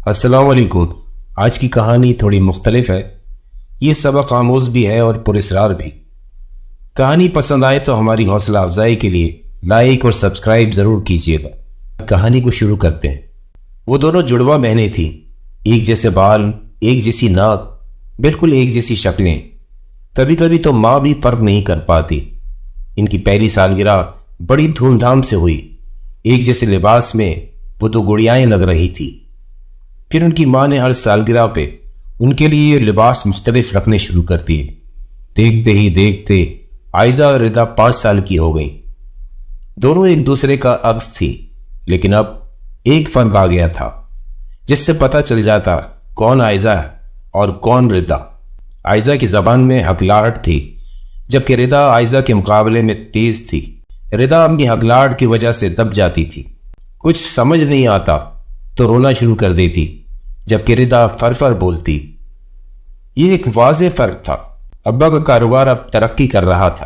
السلام علیکم۔ آج کی کہانی تھوڑی مختلف ہے۔ یہ سبق آموز بھی ہے اور پراسرار بھی۔ کہانی پسند آئے تو ہماری حوصلہ افزائی کے لیے لائک اور سبسکرائب ضرور کیجیے گا۔ کہانی کو شروع کرتے ہیں۔ وہ دونوں جڑواں بہنیں تھیں، ایک جیسے بال، ایک جیسی ناک، بالکل ایک جیسی شکلیں۔ کبھی کبھی تو ماں بھی فرق نہیں کر پاتی۔ ان کی پہلی سالگرہ بڑی دھوم دھام سے ہوئی۔ ایک جیسے لباس میں وہ دو گڑیائیں لگ رہی تھی۔ پھر ان کی ماں نے ہر سالگرہ پہ ان کے لیے لباس مختلف رکھنے شروع کر دیے۔ دیکھتے ہی دیکھتے عائزہ اور ردا 5 سال کی ہو گئیں۔ دونوں ایک دوسرے کا عکس تھی، لیکن اب ایک فرق آ گیا تھا جس سے پتہ چل جاتا کون عائزہ ہے اور کون ردا۔ عائزہ کی زبان میں ہکلاہٹ تھی، جبکہ ردا عائزہ کے مقابلے میں تیز تھی۔ ردا اپنی ہکلاہٹ کی وجہ سے دب جاتی تھی، کچھ سمجھ نہیں آتا تو رونا شروع کر دیتی، جبکہ ردا فر بولتی۔ یہ ایک واضح فرق تھا۔ ابا کا کاروبار اب ترقی کر رہا تھا۔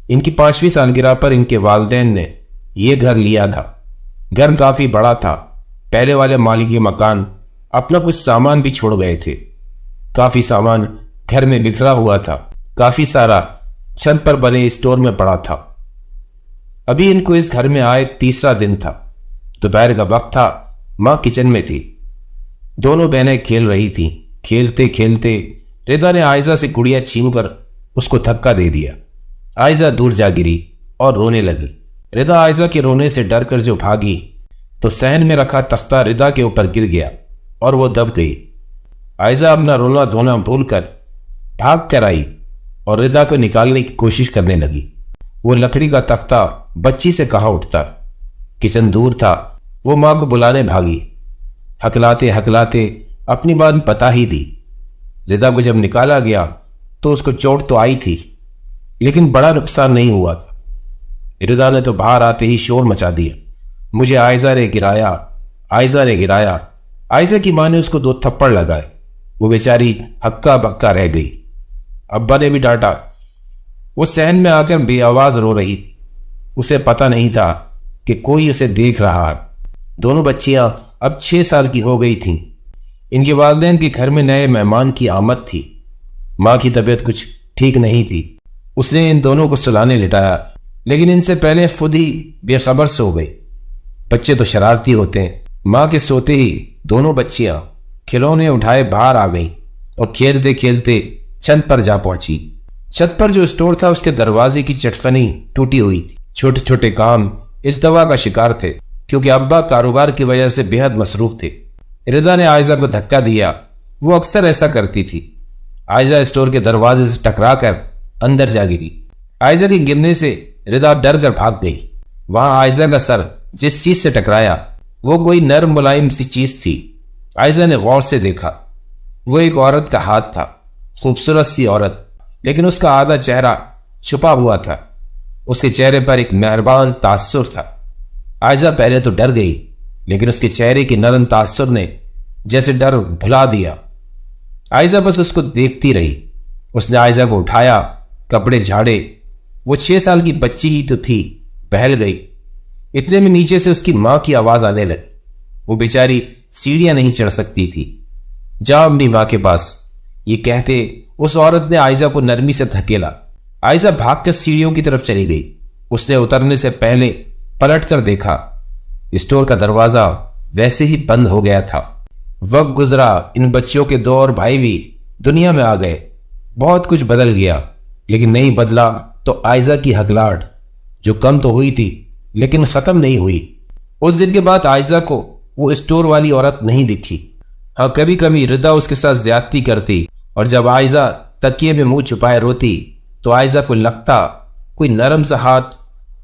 ان کی 5ویں سالگرہ پر ان کے والدین نے یہ گھر لیا تھا۔ گھر کافی بڑا تھا۔ پہلے والے مالک کے مکان اپنا کچھ سامان بھی چھوڑ گئے تھے۔ کافی سامان گھر میں بکھرا ہوا تھا، کافی سارا چھت پر بنے اسٹور میں پڑا تھا۔ ابھی ان کو اس گھر میں آئے 3را دن تھا۔ دوپہر کا وقت تھا، ماں کچن میں تھی۔ دونوں بہنیں کھیل رہی تھیں۔ کھیلتے کھیلتے ردا نے عائزہ سے گڑیا چھین کر اس کو دھکا دے دیا۔ عائزہ دور جا گری اور رونے لگی۔ ردا عائزہ کے رونے سے ڈر کر جو بھاگی تو صحن میں رکھا تختہ ردا کے اوپر گر گیا اور وہ دب گئی۔ عائزہ اپنا رونا دھونا بھول کر بھاگ کر آئی اور ردا کو نکالنے کی کوشش کرنے لگی۔ وہ لکڑی کا تختہ بچی سے کہاں اٹھتا۔ کچن دور تھا۔ وہ ماں کو بلانے بھاگی، ہکلاتے ہکلاتے اپنی بات بتا ہی دی۔ ردا کو جب نکالا گیا تو اس کو چوٹ تو آئی تھی، لیکن بڑا نقصان نہیں ہوا تھا۔ ردا نے تو باہر آتے ہی شور مچا دیا، مجھے عائزہ نے گرایا، عائزہ نے گرایا۔ عائزہ کی ماں نے اس کو 2 تھپڑ لگائے۔ وہ بیچاری ہکا بکا رہ گئی۔ ابا نے بھی ڈانٹا۔ وہ صحن میں آ کر بے آواز رو رہی تھی۔ اسے پتہ نہیں تھا کہ کوئی اسے دیکھ رہا ہے۔ دونوں بچیاں اب 6 سال کی ہو گئی تھیں۔ ان کے والدین کے گھر میں نئے مہمان کی آمد تھی۔ ماں کی طبیعت کچھ ٹھیک نہیں تھی۔ اس نے ان دونوں کو سلانے لٹایا، لیکن ان سے پہلے خود ہی بے خبر سو گئی۔ بچے تو شرارتی ہوتے ہیں۔ ماں کے سوتے ہی دونوں بچیاں کھلونے اٹھائے باہر آ گئیں اور کھیلتے کھیلتے چھت پر جا پہنچی۔ چھت پر جو اسٹور تھا اس کے دروازے کی چٹکنی ٹوٹی ہوئی تھی۔ چھوٹے چھوٹے کام التوا کا شکار تھے، کیونکہ ابا کاروبار کی وجہ سے بے حد مصروف تھے۔ ردا نے عائزہ کو دھکا دیا۔ وہ اکثر ایسا کرتی تھی۔ عائزہ اسٹور کے دروازے سے ٹکرا کر اندر جا گری۔ عائزہ کے گرنے سے ردا ڈر کر بھاگ گئی۔ وہاں عائزہ کا سر جس چیز سے ٹکرایا وہ کوئی نرم ملائم سی چیز تھی۔ عائزہ نے غور سے دیکھا۔ وہ ایک عورت کا ہاتھ تھا، خوبصورت سی عورت، لیکن اس کا آدھا چہرہ چھپا ہوا تھا۔ اس کے چہرے پر ایک مہربان تاثر تھا۔ عائزہ پہلے تو ڈر گئی، لیکن اس کے چہرے کی نرم تاثر نے جیسے ڈر بھلا دیا۔ عائزہ بس اس کو دیکھتی رہی۔ اس نے عائزہ کو اٹھایا، کپڑے جھاڑے۔ وہ 6 سال کی بچی ہی تو تھی، بہل گئی۔ اتنے میں نیچے سے اس کی ماں کی آواز آنے لگی۔ وہ بیچاری سیڑھیاں نہیں چڑھ سکتی تھی۔ جا اپنی ماں کے پاس، یہ کہتے اس عورت نے عائزہ کو نرمی سے دھکیلا۔ عائزہ بھاگ کر سیڑھیوں کی طرف چلی گئی۔ اس نے اترنے سے پہلے پلٹ کر دیکھا۔ اسٹور کا دروازہ ویسے ہی بند ہو گیا تھا۔ وقت گزرا، ان بچیوں کے 2 اور بھائی بھی دنیا میں آ گئے۔ بہت کچھ بدل گیا، لیکن نہیں بدلا تو عائزہ کی ہکلاہٹ، جو کم تو ہوئی تھی لیکن ختم نہیں ہوئی۔ اس دن کے بعد عائزہ کو وہ اسٹور والی عورت نہیں دکھی۔ ہاں، کبھی کبھی ردا اس کے ساتھ زیادتی کرتی، اور جب عائزہ تکیے میں منہ چھپائے روتی تو عائزہ کو لگتا کوئی نرم سا ہاتھ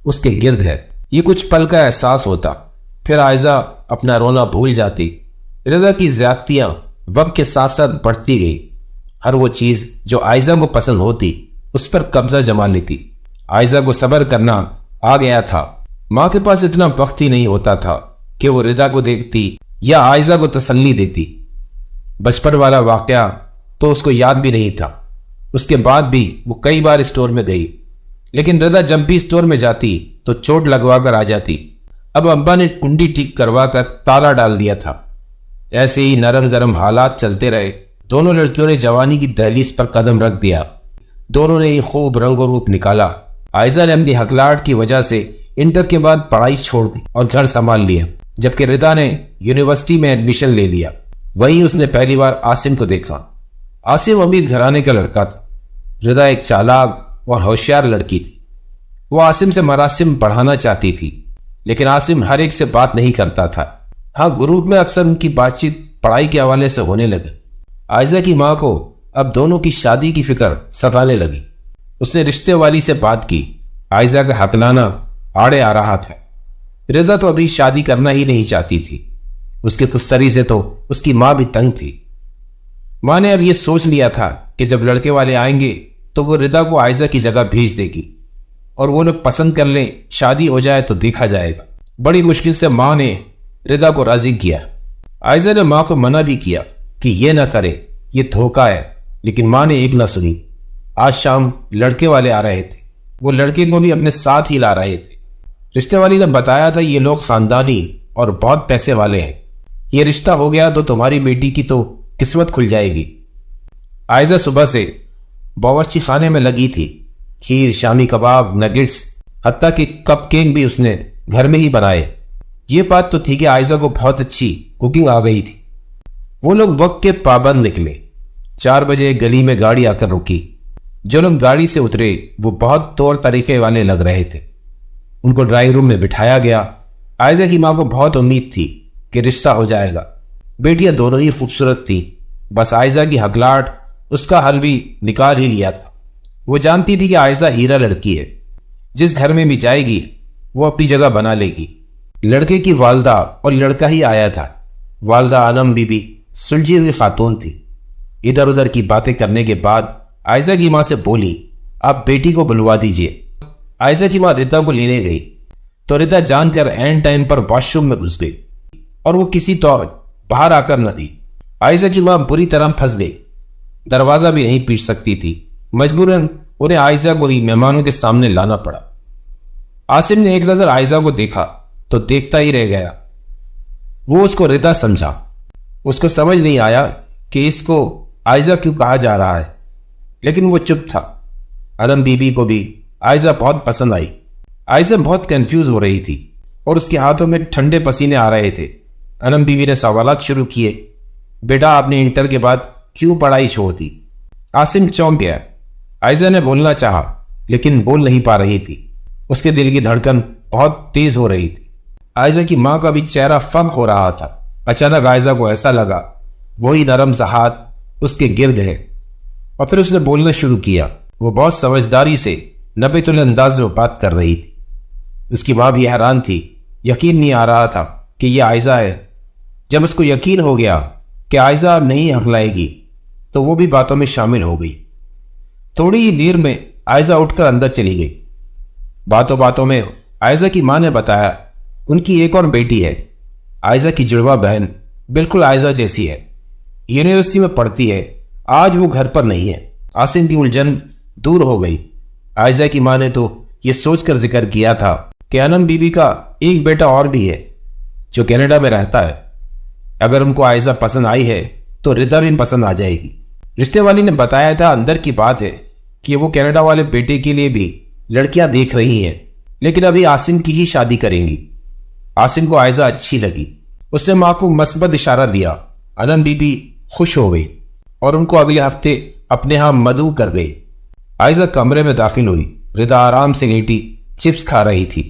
اس کے گرد ہے۔ یہ کچھ پل کا احساس ہوتا، پھر عائزہ اپنا رونا بھول جاتی۔ ردا کی زیادتیاں وقت کے ساتھ ساتھ بڑھتی گئی۔ ہر وہ چیز جو عائزہ کو پسند ہوتی اس پر قبضہ جما لیتی۔ عائزہ کو صبر کرنا آ گیا تھا۔ ماں کے پاس اتنا وقت ہی نہیں ہوتا تھا کہ وہ ردا کو دیکھتی یا عائزہ کو تسلی دیتی۔ بچپن والا واقعہ تو اس کو یاد بھی نہیں تھا۔ اس کے بعد بھی وہ کئی بار اسٹور میں گئی، لیکن ردا جب بھی اسٹور میں جاتی تو چوٹ لگوا کر آ جاتی۔ اب ابا نے کنڈی ٹھیک کروا کر تالا ڈال دیا تھا۔ ایسے ہی نرم گرم حالات چلتے رہے۔ دونوں لڑکیوں نے جوانی کی دہلیز پر قدم رکھ دیا۔ دونوں نے ہی خوب رنگ و روپ نکالا۔ عائزہ نے اپنی ہکلاہٹ کی وجہ سے انٹر کے بعد پڑھائی چھوڑ دی اور گھر سنبھال لیا، جبکہ ردا نے یونیورسٹی میں ایڈمیشن لے لیا۔ وہیں اس نے پہلی بار عاصم کو دیکھا۔ عاصم امیر گھرانے کا لڑکا تھا۔ ردا ایک چالاک اور ہوشیار لڑکی تھی۔ وہ عاصم سے مراسم پڑھانا چاہتی تھی، لیکن عاصم ہر ایک سے بات نہیں کرتا تھا۔ ہاں، گروپ میں اکثر ان کی بات چیت پڑھائی کے حوالے سے ہونے لگی۔ عائزہ کی ماں کو اب دونوں کی شادی کی فکر ستانے لگی۔ اس نے رشتے والی سے بات کی۔ عائزہ کا ہکلانا آڑے آ رہا تھا۔ ردا تو ابھی شادی کرنا ہی نہیں چاہتی تھی۔ اس کے پستری سے تو اس کی ماں بھی تنگ تھی۔ ماں نے اب یہ سوچ لیا تھا کہ جب لڑکے والے آئیں گے تو وہ ردا کو عائزہ کی جگہ بھیج دے گی، اور وہ لوگ پسند کر لیں، شادی ہو جائے تو دیکھا جائے گا۔ بڑی مشکل سے ماں نے ردا کو راضی کیا۔ عائزہ نے ماں کو منع بھی کیا کہ یہ نہ کرے، یہ دھوکہ ہے، لیکن ماں نے ایک نہ سنی۔ آج شام لڑکے والے آ رہے تھے۔ وہ لڑکے کو بھی اپنے ساتھ ہی لا رہے تھے۔ رشتے والی نے بتایا تھا یہ لوگ خاندانی اور بہت پیسے والے ہیں۔ یہ رشتہ ہو گیا تو تمہاری بیٹی کی تو قسمت کھل جائے گی۔ عائزہ صبح سے باورچی خانے میں لگی تھی۔ کھیر، شامی کباب، نگٹس، حتیٰ کہ کپ کیک بھی اس نے گھر میں ہی بنائے۔ یہ بات تو تھی کہ عائزہ کو بہت اچھی کوکنگ آ گئی تھی۔ وہ لوگ وقت کے پابند نکلے۔ 4 بجے گلی میں گاڑی آ کر رکی۔ جو لوگ گاڑی سے اترے وہ بہت طور طریقے والے لگ رہے تھے۔ ان کو ڈرائنگ روم میں بٹھایا گیا۔ عائزہ کی ماں کو بہت امید تھی کہ رشتہ ہو جائے گا۔ بیٹیاں دونوں ہی خوبصورت تھیں، بس عائزہ کی ہکلاہٹ اس کا حل بھی نکال ہی لیا تھا۔ وہ جانتی تھی کہ عائزہ ہیرا لڑکی ہے، جس گھر میں بھی جائے گی وہ اپنی جگہ بنا لے گی۔ لڑکے کی والدہ اور لڑکا ہی آیا تھا۔ والدہ عالم بی بی سلجھی ہوئی خاتون تھی۔ ادھر ادھر کی باتیں کرنے کے بعد عائزہ کی ماں سے بولی، آپ بیٹی کو بلوا دیجئے۔ عائزہ کی ماں ردا کو لینے گئی تو ردا جان کر عین ٹائم پر واش روم میں گھس گئی اور وہ کسی طور باہر آ کر نہ دی۔ عائزہ کی ماں بری طرح پھنس گئی۔ دروازہ بھی نہیں پیٹ سکتی تھی۔ مجبوراً انہیں عائزہ کو ہی مہمانوں کے سامنے لانا پڑا۔ عاصم نے ایک نظر عائزہ کو دیکھا تو دیکھتا ہی رہ گیا۔ وہ اس کو ردا سمجھا۔ اس کو سمجھ نہیں آیا کہ اس کو عائزہ کیوں کہا جا رہا ہے، لیکن وہ چپ تھا۔ علم بی بی کو بھی عائزہ بہت پسند آئی۔ عائزہ بہت کنفیوز ہو رہی تھی اور اس کے ہاتھوں میں ٹھنڈے پسینے آ رہے تھے۔ علم بی بی نے سوالات شروع کیے، بیٹا آپ نے انٹر کے بعد کیوں پڑھائی چھوڑ دی؟ عاصم چونک گیا۔ عائزہ نے بولنا چاہا لیکن بول نہیں پا رہی تھی۔ اس کے دل کی دھڑکن بہت تیز ہو رہی تھی۔ عائزہ کی ماں کا بھی چہرہ فنگ ہو رہا تھا۔ اچانک عائزہ کو ایسا لگا وہی نرم سا ہاتھ اس کے گرد ہے، اور پھر اس نے بولنا شروع کیا۔ وہ بہت سمجھداری سے نبیت الانداز میں بات کر رہی تھی۔ اس کی ماں بھی حیران تھی۔ یقین نہیں آ رہا تھا کہ یہ عائزہ ہے۔ جب اس کو یقین ہو گیا کہ عائزہ اب نہیں ہکلائے گی تو وہ بھی باتوں میں شامل ہو گئی۔ تھوڑی ہی دیر میں عائزہ اٹھ کر اندر چلی گئی۔ باتوں باتوں میں عائزہ کی ماں نے بتایا ان کی ایک اور بیٹی ہے۔ عائزہ کی جڑواں بہن بالکل عائزہ جیسی ہے، یونیورسٹی میں پڑھتی ہے۔ آج وہ گھر پر نہیں ہے۔ عاصم کی الجھن دور ہو گئی۔ عائزہ کی ماں نے تو یہ سوچ کر ذکر کیا تھا کہ انم بی بی کا ایک بیٹا اور بھی ہے جو کینیڈا میں رہتا ہے۔ اگر ان کو عائزہ پسند آئی ہے تو ردا بھی پسند آ جائے گی۔ رشتے والی نے بتایا تھا اندر کی بات ہے کہ وہ کینیڈا والے بیٹے کے لیے بھی لڑکیاں دیکھ رہی ہیں، لیکن ابھی عاصم کی ہی شادی کریں گی۔ عاصم کو عائزہ اچھی لگی۔ اس نے ماں کو مثبت اشارہ دیا۔ انم بی بی خوش ہو گئی اور ان کو اگلے ہفتے اپنے ہاں مدعو کر گئی۔ عائزہ کمرے میں داخل ہوئی۔ ردا آرام سے لیٹی چپس کھا رہی تھی۔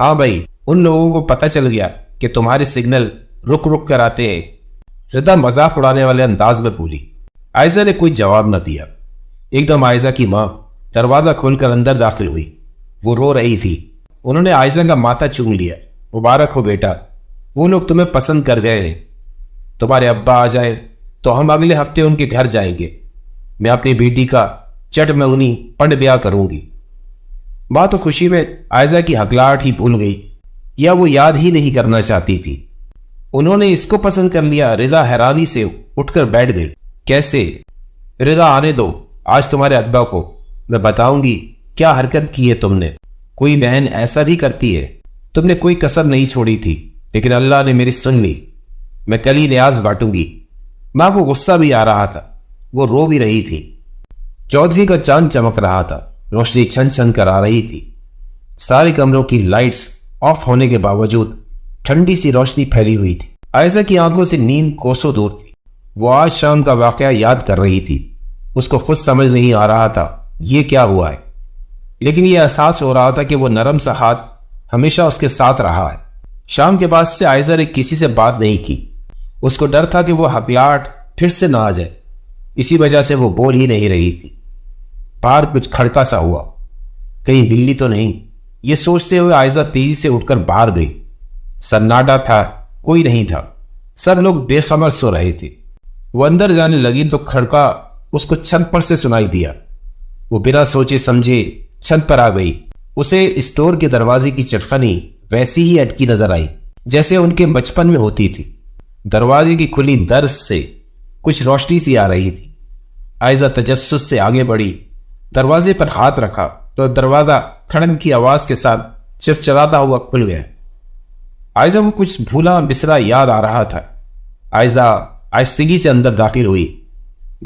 ہاں بھائی، ان لوگوں کو پتہ چل گیا کہ تمہارے سگنل رک رک کر آتے ہیں، ردا مذاق اڑانے والے انداز میں بولی۔ عائزہ نے کوئی جواب نہ دیا۔ ایک دم عائزہ کی ماں دروازہ کھول کر اندر داخل ہوئی۔ وہ رو رہی تھی۔ انہوں نے عائزہ کا ماتھا چوم لیا۔ مبارک ہو بیٹا، وہ لوگ تمہیں پسند کر گئے ہیں۔ تمہارے ابا آ جائے تو ہم اگلے ہفتے ان کے گھر جائیں گے۔ میں اپنی بیٹی کا چٹ منگنی پنڈ بیاہ کروں گی۔ ماں تو خوشی میں عائزہ کی ہکلاہٹ ہی بھول گئی، یا وہ یاد ہی نہیں کرنا چاہتی تھی۔ انہوں نے اس کو پسند کر لیا۔ ردا حیرانی سے اٹھ کر بیٹھ گئی۔ کیسے؟ ردا آنے دو، آج تمہارے ابا کو میں بتاؤں گی کیا حرکت کی ہے تم نے۔ کوئی بہن ایسا بھی کرتی ہے؟ تم نے کوئی کسر نہیں چھوڑی تھی، لیکن اللہ نے میری سن لی۔ میں کل ہی لحاظ بانٹوں گی۔ ماں کو غصہ بھی آ رہا تھا، وہ رو بھی رہی تھی۔ چودھری کا چاند چمک رہا تھا، روشنی چھن چھن کر آ رہی تھی۔ سارے کمروں کی لائٹس آف ہونے کے باوجود ٹھنڈی سی روشنی پھیلی ہوئی تھی۔ عائزہ کی آنکھوں سے نیند کوسوں دور تھی۔ وہ آج شام کا واقعہ یاد کر رہی تھی۔ اس کو خود سمجھ نہیں آ رہا تھا یہ کیا ہوا ہے، لیکن یہ احساس ہو رہا تھا کہ وہ نرم سا ہاتھ ہمیشہ اس کے ساتھ رہا ہے۔ شام کے بعد سے عائزہ نے کسی سے بات نہیں کی۔ اس کو ڈر تھا کہ وہ ہکلاہٹ پھر سے نہ آ جائے، اسی وجہ سے وہ بول ہی نہیں رہی تھی۔ باہر کچھ کھڑکا سا ہوا، کہیں بلی تو نہیں، یہ سوچتے ہوئے عائزہ تیزی سے اٹھ کر باہر گئی۔ سناٹا تھا، کوئی نہیں تھا، سب لوگ بے خبر سو رہے تھے۔ وہ اندر جانے لگی تو کھڑکا اس کو چھت پر سے سنائی دیا۔ وہ بنا سوچے سمجھے چھت پر آ گئی۔ اسے اسٹور کے دروازے کی چٹخنی ویسی ہی اٹکی نظر آئی جیسے ان کے بچپن میں ہوتی تھی۔ دروازے کی کھلی درز سے کچھ روشنی سی آ رہی تھی۔ عائزہ تجسس سے آگے بڑھی، دروازے پر ہاتھ رکھا تو دروازہ کھڑن کی آواز کے ساتھ چرچراتا ہوا کھل گیا۔ عائزہ کو کچھ بھولا بسرا یاد آ رہا تھا۔ عائزہ آہستگی سے اندر داخل ہوئی۔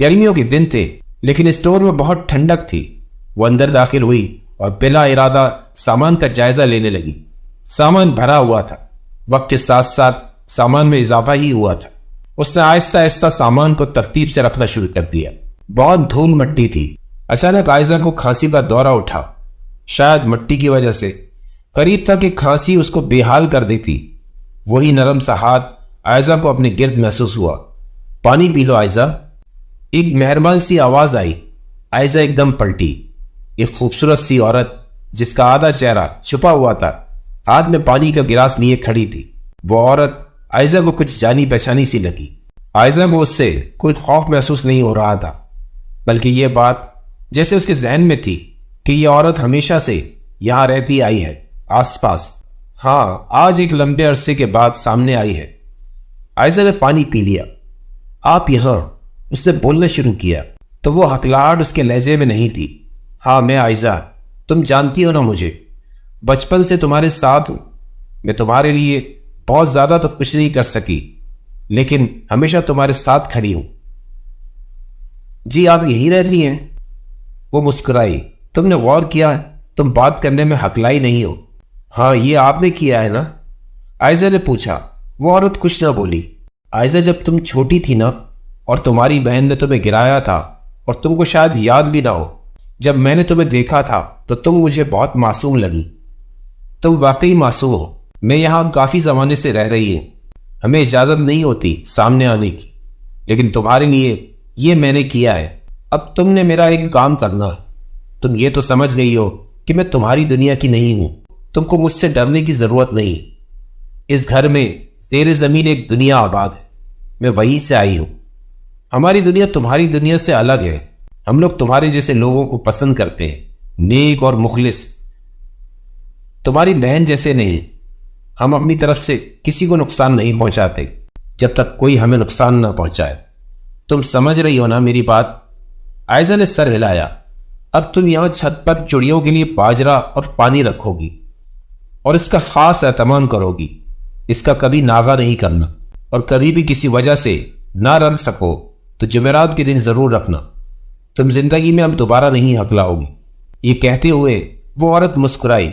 گرمیوں کے دن تھے لیکن اسٹور میں بہت ٹھنڈک تھی۔ وہ اندر داخل ہوئی اور بلا ارادہ سامان کا جائزہ لینے لگی۔ سامان بھرا ہوا تھا، وقت کے ساتھ ساتھ سامان میں اضافہ ہی ہوا تھا۔ اس نے آہستہ آہستہ سامان کو ترتیب سے رکھنا شروع کر دیا۔ بہت دھول مٹی تھی۔ اچانک عائزہ کو کھانسی کا دورہ اٹھا، شاید مٹی کی وجہ سے۔ قریب تھا کہ کھانسی اس کو بے حال کر دیتی۔ وہی نرم سا ہاتھ عائزہ کو اپنے گرد محسوس ہوا۔ پانی پی لو عائزہ، ایک مہربان سی آواز آئی۔ عائزہ ایک دم پلٹی۔ ایک خوبصورت سی عورت جس کا آدھا چہرہ چھپا ہوا تھا ہاتھ میں پانی کا گلاس لیے کھڑی تھی۔ وہ عورت عائزہ کو کچھ جانی پہچانی سی لگی۔ عائزہ کو اس سے کوئی خوف محسوس نہیں ہو رہا تھا، بلکہ یہ بات جیسے اس کے ذہن میں تھی کہ یہ عورت ہمیشہ سے یہاں رہتی آئی ہے، آس پاس۔ ہاں، آج ایک لمبے عرصے کے بعد سامنے آئی ہے۔ عائزہ نے پانی پی لیا۔ آپ یہاں، اس نے بولنا شروع کیا تو وہ ہکلاہٹ اس کے لہجے میں نہیں تھی۔ ہاں میں عائزہ، تم جانتی ہو نا مجھے، بچپن سے تمہارے ساتھ ہوں۔ میں تمہارے لیے بہت زیادہ تو کچھ نہیں کر سکی، لیکن ہمیشہ تمہارے ساتھ کھڑی ہوں۔ جی آپ یہی رہتی ہیں؟ وہ مسکرائی۔ تم نے غور کیا تم بات کرنے میں ہکلائی نہیں ہو۔ ہاں یہ آپ نے کیا ہے نا؟ عائزہ نے پوچھا۔ وہ عورت کچھ نہ بولی۔ عائزہ جب تم چھوٹی تھی نا اور تمہاری بہن نے تمہیں گرایا تھا اور تم کو شاید یاد بھی نہ ہو، جب میں نے تمہیں دیکھا تھا تو تم مجھے بہت معصوم لگی۔ تم واقعی معصوم ہو۔ میں یہاں کافی زمانے سے رہ رہی ہوں، ہمیں اجازت نہیں ہوتی سامنے آنے کی، لیکن تمہارے لیے یہ میں نے کیا ہے۔ اب تم نے میرا ایک کام کرنا ہے۔ تم یہ تو سمجھ گئی ہو کہ میں تمہاری دنیا کی نہیں ہوں۔ تم کو مجھ سے ڈرنے کی ضرورت نہیں۔ اس گھر میں زیر زمین ایک دنیا آباد ہے، میں وہیں سے آئی ہوں۔ ہماری دنیا تمہاری دنیا سے الگ ہے۔ ہم لوگ تمہارے جیسے لوگوں کو پسند کرتے ہیں، نیک اور مخلص، تمہاری بہن جیسے نہیں۔ ہم اپنی طرف سے کسی کو نقصان نہیں پہنچاتے جب تک کوئی ہمیں نقصان نہ پہنچائے۔ تم سمجھ رہی ہو نا میری بات؟ عائزہ نے سر ہلایا۔ اب تم یہاں چھت پر چڑیوں کے لیے باجرا اور پانی رکھو گی اور اس کا خاص اہتمام کرو گی۔ اس کا کبھی ناغہ نہیں کرنا، اور کبھی بھی کسی وجہ سے نہ رکھ سکو تو جمعرات کے دن ضرور رکھنا۔ تم زندگی میں اب دوبارہ نہیں ہکلاؤ گی۔ یہ کہتے ہوئے وہ عورت مسکرائی۔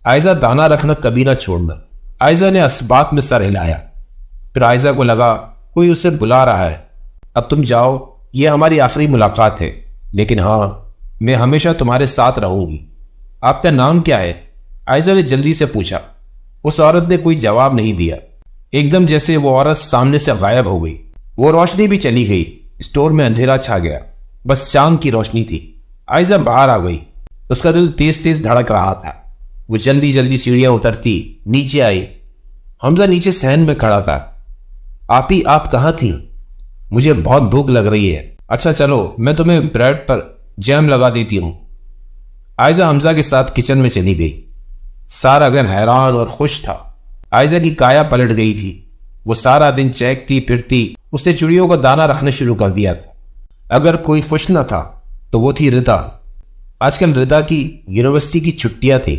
عائزہ دانہ رکھنا کبھی نہ چھوڑنا۔ عائزہ نے اسبات میں سر ہلایا۔ پھر عائزہ کو لگا کوئی اسے بلا رہا ہے۔ اب تم جاؤ، یہ ہماری آخری ملاقات ہے، لیکن ہاں میں ہمیشہ تمہارے ساتھ رہوں گی۔ آپ کا نام کیا ہے؟ عائزہ نے جلدی سے پوچھا۔ اس عورت نے کوئی جواب نہیں دیا، ایک دم جیسے وہ عورت سامنے سے غائب ہو گئی۔ وہ روشنی بھی چلی گئی۔ اسٹور میں اندھیرا چھا گیا، بس چاند کی روشنی تھی۔ عائزہ باہر آ گئی۔ اس کا دل تیز تیز دھڑک رہا تھا۔ وہ جلدی جلدی سیڑھیاں اترتی نیچے آئی۔ حمزہ نیچے صحن میں کھڑا تھا۔ آپ کہاں تھی؟ مجھے بہت بھوک لگ رہی ہے۔ اچھا چلو میں تمہیں بریڈ پر جیم لگا دیتی ہوں۔ عائزہ حمزہ کے ساتھ کچن میں چلی گئی۔ سارا گھر حیران اور خوش تھا۔ عائزہ کی کایا پلٹ گئی تھی۔ وہ سارا دن چہکتی پھرتی اس نے چڑیوں کا دانہ رکھنا شروع کر دیا تھا۔ اگر کوئی خوش نہ تھا تو وہ تھی ردا۔ آج کل ردا کی یونیورسٹی کی چھٹیاں تھیں۔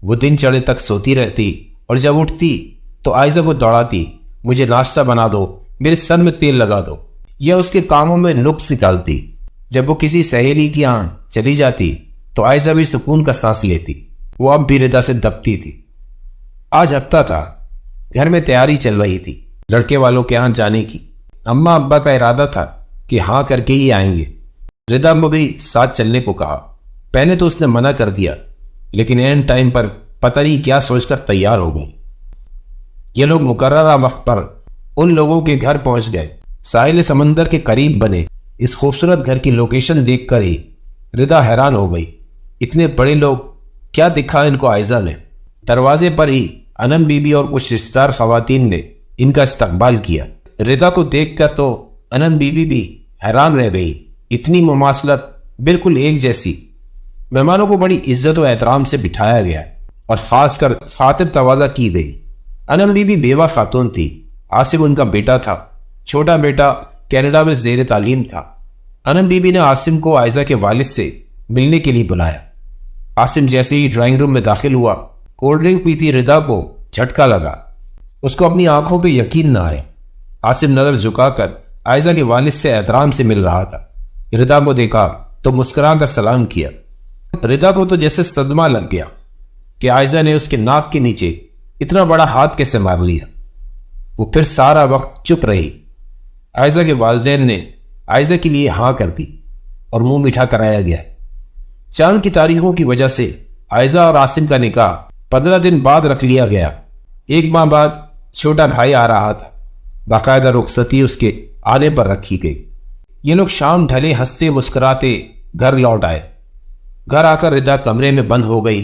وہ دن چڑھے تک سوتی رہتی اور جب اٹھتی تو عائزہ کو دوڑاتی، مجھے ناشتہ بنا دو، میرے سر میں تیل لگا دو، یا اس کے کاموں میں نقص نکالتی۔ جب وہ کسی سہیلی کی یہاں چلی جاتی تو عائزہ بھی سکون کا سانس لیتی۔ وہ اب بھی رضا سے دبتی تھی۔ آج ہفتہ تھا، گھر میں تیاری چل رہی تھی لڑکے والوں کے یہاں جانے کی۔ اماں ابا کا ارادہ تھا کہ ہاں کر کے ہی آئیں گے۔ رضا کو بھی ساتھ چلنے کو کہا۔ پہلے تو اس نے منع کر دیا، لیکن این ٹائم پر پتہ نہیں کیا سوچ کر تیار ہو گئی۔ یہ لوگ مقررہ وقت پر ان لوگوں کے گھر پہنچ گئے۔ ساحل سمندر کے قریب بنے اس خوبصورت گھر کی لوکیشن دیکھ کر ہی رضا حیران ہو گئی۔ اتنے بڑے لوگ، کیا دکھا ان کو عائزہ نے؟ دروازے پر ہی انم بی بی اور کچھ رشتہ دار خواتین نے ان کا استقبال کیا۔ رضا کو دیکھ کر تو انم بی بی بھی حیران رہ گئی۔ اتنی مماثلت، بالکل ایک جیسی۔ مہمانوں کو بڑی عزت و احترام سے بٹھایا گیا اور خاص کر خاطر تواضع کی گئی۔ انم بی بی بیوہ خاتون تھی۔ عاصم ان کا بیٹا تھا۔ چھوٹا بیٹا کینیڈا میں زیر تعلیم تھا۔ انم بی بی نے عاصم کو عائزہ کے والد سے ملنے کے لیے بلایا۔ عاصم جیسے ہی ڈرائنگ روم میں داخل ہوا، کولڈ ڈرنک پیتی رضا کو جھٹکا لگا۔ اس کو اپنی آنکھوں پہ یقین نہ آیا۔ عاصم نظر جھکا کر عائزہ کے والد سے احترام سے مل رہا تھا۔ رضا کو دیکھا تو مسکرا کر سلام کیا۔ رضا کو تو جیسے صدمہ لگ گیا کہ عائزہ نے اس کے ناک کے نیچے اتنا بڑا ہاتھ کیسے مار لیا۔ وہ پھر سارا وقت چپ رہی۔ عائزہ کے والدین نے عائزہ کے لیے ہاں کر دی اور منہ میٹھا کرایا گیا۔ چاند کی تاریخوں کی وجہ سے عائزہ اور عاصم کا نکاح 15 دن بعد رکھ لیا گیا۔ 1 ماہ بعد چھوٹا بھائی آ رہا تھا۔ باقاعدہ رخصتی اس کے آنے پر رکھی گئی۔ یہ لوگ شام ڈھلے ہنستے مسکراتے گھر لوٹ آئے۔ گھر آ کر رضا کمرے میں بند ہو گئی۔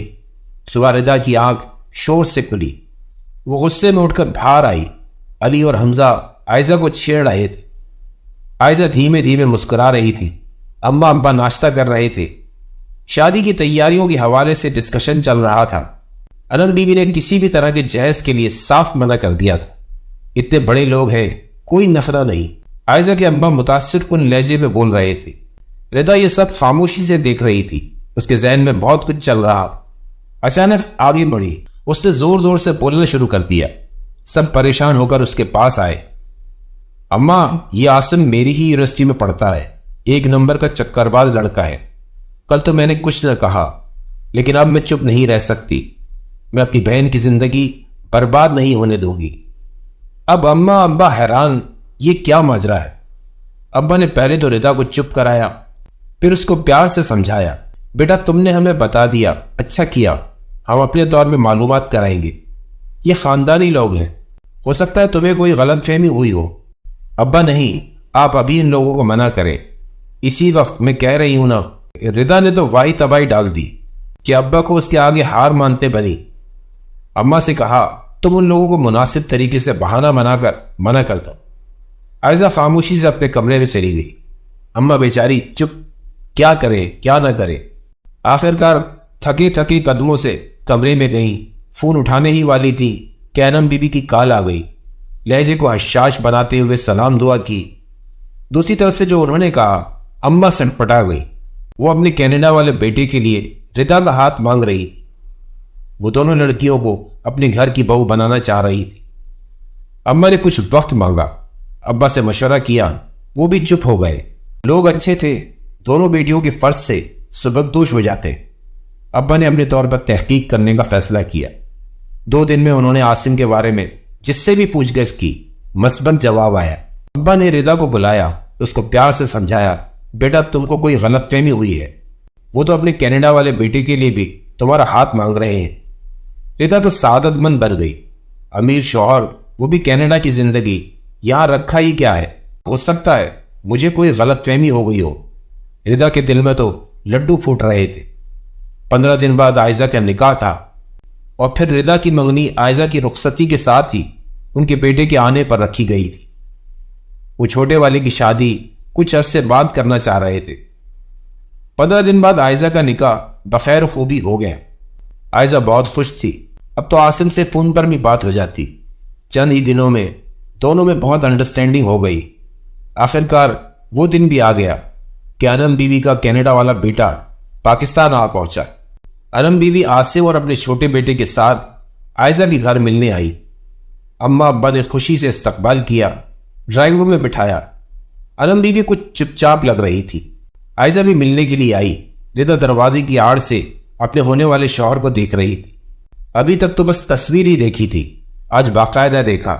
صبح رضا کی آنکھ شور سے کھلی۔ وہ غصے میں اٹھ کر باہر آئی۔ علی اور حمزہ عائزہ کو چھیڑ رہے تھے۔ عائزہ دھیمے دھیمے مسکرا رہی تھی۔ اماں ابا ناشتہ کر رہے تھے۔ شادی کی تیاریوں کے حوالے سے ڈسکشن چل رہا تھا۔ انم بی بی نے کسی بھی طرح کے جہیز کے لیے صاف منع کر دیا تھا۔ اتنے بڑے لوگ ہیں، کوئی نخرہ نہیں۔ عائزہ کے ابا متاثر کن لہجے میں بول رہے تھے۔ رضا یہ سب خاموشی سے دیکھ رہی تھی۔ اس کے ذہن میں بہت کچھ چل رہا تھا۔ اچانک آگے بڑھی، اس نے زور زور سے بولنا شروع کر دیا۔ سب پریشان ہو کر اس کے پاس آئے۔ اماں، یہ عاصم میری ہی یونیورسٹی میں پڑھتا ہے، 1 نمبر کا چکر باز لڑکا ہے۔ کل تو میں نے کچھ نہ کہا، لیکن اب میں چپ نہیں رہ سکتی۔ میں اپنی بہن کی زندگی برباد نہیں ہونے دوں گی۔ اب اماں ابا حیران، یہ کیا ماجرا ہے؟ ابا نے پہلے تو رضا کو چپ کرایا، پھر اس کو پیار سے سمجھایا۔ بیٹا، تم نے ہمیں بتا دیا، اچھا کیا، ہم اپنے طور میں معلومات کرائیں گے۔ یہ خاندانی لوگ ہیں، ہو سکتا ہے تمہیں کوئی غلط فہمی ہوئی ہو۔ ابا نہیں، آپ ابھی ان لوگوں کو منع کریں۔ اسی وقت میں کہہ رہی ہوں نا۔ رضا نے تو واہی تباہی ڈال دی کہ ابا کو اس کے آگے ہار مانتے بنی۔ اماں سے کہا، تم ان لوگوں کو مناسب طریقے سے بہانہ بنا کر منع کر دو۔ عائزہ خاموشی سے اپنے کمرے میں چلی گئی۔ اماں بیچاری چپ، کیا کرے کیا نہ کرے۔ آخر کار تھکے تھکے قدموں سے کمرے میں گئیں۔ فون اٹھانے ہی والی تھی کہ انم بی بی کی کال آ گئی۔ لہجے کو حشاش بناتے ہوئے سلام دعا کی۔ دوسری طرف سے جو انہوں نے کہا، اماں سٹپٹا گئی۔ وہ اپنے کینیڈا والے بیٹے کے لیے رضا کا ہاتھ مانگ رہی تھی۔ وہ دونوں لڑکیوں کو اپنے گھر کی بہو بنانا چاہ رہی تھی۔ اماں نے کچھ وقت مانگا، ابا سے مشورہ کیا، وہ بھی چپ ہو گئے۔ لوگ اچھے تھے، دونوں بیٹیوں کے فرض سے سبکدوش ہو جاتے۔ ابا نے اپنے طور پر تحقیق کرنے کا فیصلہ کیا۔ 2 دن میں انہوں نے عاصم کے بارے میں جس سے بھی پوچھ گچھ کی، مثبت جواب آیا۔ ابا نے رضا کو بلایا، اس کو پیار سے سمجھایا، بیٹا تم کو کوئی غلط فہمی ہوئی ہے، وہ تو اپنے کینیڈا والے بیٹے کے لیے بھی تمہارا ہاتھ مانگ رہے ہیں۔ رضا تو سعادت مند بن گئی۔ امیر شوہر، وہ بھی کینیڈا کی زندگی، یہاں رکھا ہی کیا ہے؟ ہو سکتا ہے مجھے کوئی غلط فہمی ہو گئی ہو۔ رضا کے دل میں تو لڈو پھوٹ رہے تھے۔ 15 دن بعد عائزہ کا نکاح تھا، اور پھر رضا کی منگنی عائزہ کی رخصتی کے ساتھ ہی ان کے بیٹے کے آنے پر رکھی گئی تھی۔ وہ چھوٹے والے کی شادی کچھ عرصے بعد کرنا چاہ رہے تھے۔ 15 دن بعد عائزہ کا نکاح بخیر خوبی ہو گیا۔ عائزہ بہت خوش تھی۔ اب تو عاصم سے فون پر بھی بات ہو جاتی۔ چند ہی دنوں میں دونوں میں بہت انڈرسٹینڈنگ ہو گئی۔ آخر کار وہ دن بھی آ گیا کہ انم بی بی کا کینیڈا والا بیٹا پاکستان آ پہنچا۔ انم بی بی عاصم اور اپنے چھوٹے بیٹے کے ساتھ عائزہ کے گھر ملنے آئی۔ اماں ابا نے خوشی سے استقبال کیا، ڈرائنگ روم میں بٹھایا۔ انم بیوی کچھ چپ چاپ لگ رہی تھی۔ عائزہ بھی ملنے کے لیے آئی۔ ردا دروازے کی آڑ سے اپنے ہونے والے شوہر کو دیکھ رہی تھی۔ ابھی تک تو بس تصویر ہی دیکھی تھی، آج باقاعدہ دیکھا۔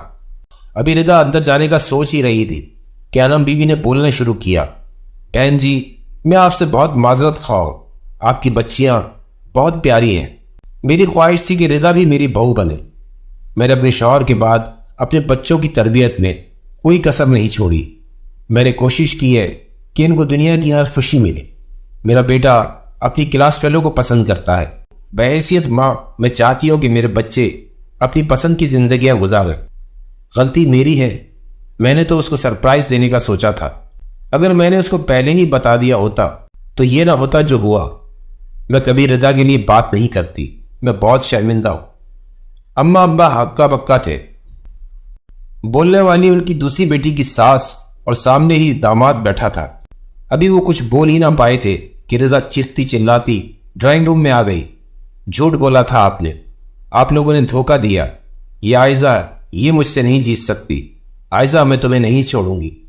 ابھی ردا اندر جانے کا سوچ ہی رہی تھی کہ انم بیوی نے بولنا شروع کیا، بہن جی میں آپ سے بہت معذرت خواہ ہوں، آپ کی بچیاں بہت پیاری ہیں۔ میری خواہش تھی کہ ردا بھی میری بہو بنے۔ میں نے اپنے شوہر کے بعد اپنے بچوں کی تربیت میں کوئی کسر نہیں چھوڑی۔ میں نے کوشش کی ہے کہ ان کو دنیا کی ہر خوشی ملے۔ میرا بیٹا اپنی کلاس فیلو کو پسند کرتا ہے۔ بحیثیت ماں میں چاہتی ہوں کہ میرے بچے اپنی پسند کی زندگیاں گزاریں۔ غلطی میری ہے، میں نے تو اس کو سرپرائز دینے کا سوچا تھا۔ اگر میں نے اس کو پہلے ہی بتا دیا ہوتا تو یہ نہ ہوتا جو ہوا۔ میں کبھی ردا کے لیے بات نہیں کرتی، میں بہت شرمندہ ہوں۔ اماں ابا ہکا بکا تھے۔ بولنے والی ان کی دوسری بیٹی کی ساس اور سامنے ہی داماد بیٹھا تھا۔ ابھی وہ کچھ بول ہی نہ پائے تھے کہ رضا چیختی چلاتی ڈرائنگ روم میں آ گئی۔ جھوٹ بولا تھا آپ نے، آپ لوگوں نے دھوکہ دیا۔ یہ عائزہ یہ مجھ سے نہیں جیت سکتی۔ عائزہ میں تمہیں نہیں چھوڑوں گی۔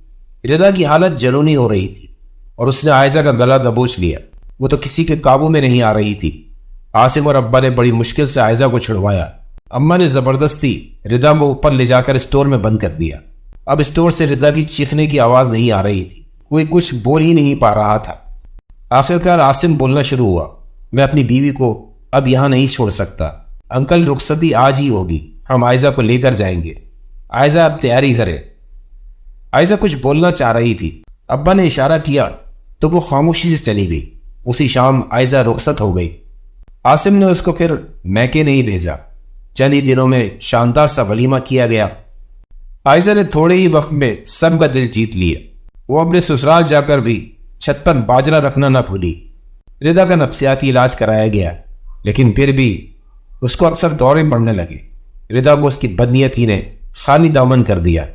رضا کی حالت جنونی ہو رہی تھی اور اس نے عائزہ کا گلا دبوچ لیا۔ وہ تو کسی کے قابو میں نہیں آ رہی تھی۔ عاصم اور ابا نے بڑی مشکل سے عائزہ کو چھڑوایا۔ اماں نے زبردستی ردا کو اوپر لے جا کر اسٹور میں بند کر دیا۔ اب اسٹور سے ردا کی چیخنے کی آواز نہیں آ رہی تھی، کوئی کچھ بول ہی نہیں پا رہا تھا۔ آخرکار عاصم بولنا شروع ہوا، میں اپنی بیوی کو اب یہاں نہیں چھوڑ سکتا۔ انکل رخصتی آج ہی ہوگی، ہم عائزہ کو لے کر جائیں گے۔ عائزہ اب تیاری کرے۔ عائزہ کچھ بولنا چاہ رہی تھی، ابا نے اشارہ کیا تو وہ خاموشی سے چلی گئی۔ اسی شام عائزہ رخصت ہو گئی۔ عاصم نے اس کو پھر میکے نہیں بھیجا۔ چند ہی دنوں میں شاندار سا ولیمہ کیا گیا۔ عائزہ نے تھوڑے ہی وقت میں سب کا دل جیت لیا۔ وہ اپنے سسرال جا کر بھی چھت پر باجرہ رکھنا نہ بھولی۔ ردا کا نفسیاتی علاج کرایا گیا، لیکن پھر بھی اس کو اکثر دورے پڑنے لگے۔ ردا کو اس کی بدنیتی نے خالی دامن کر دیا۔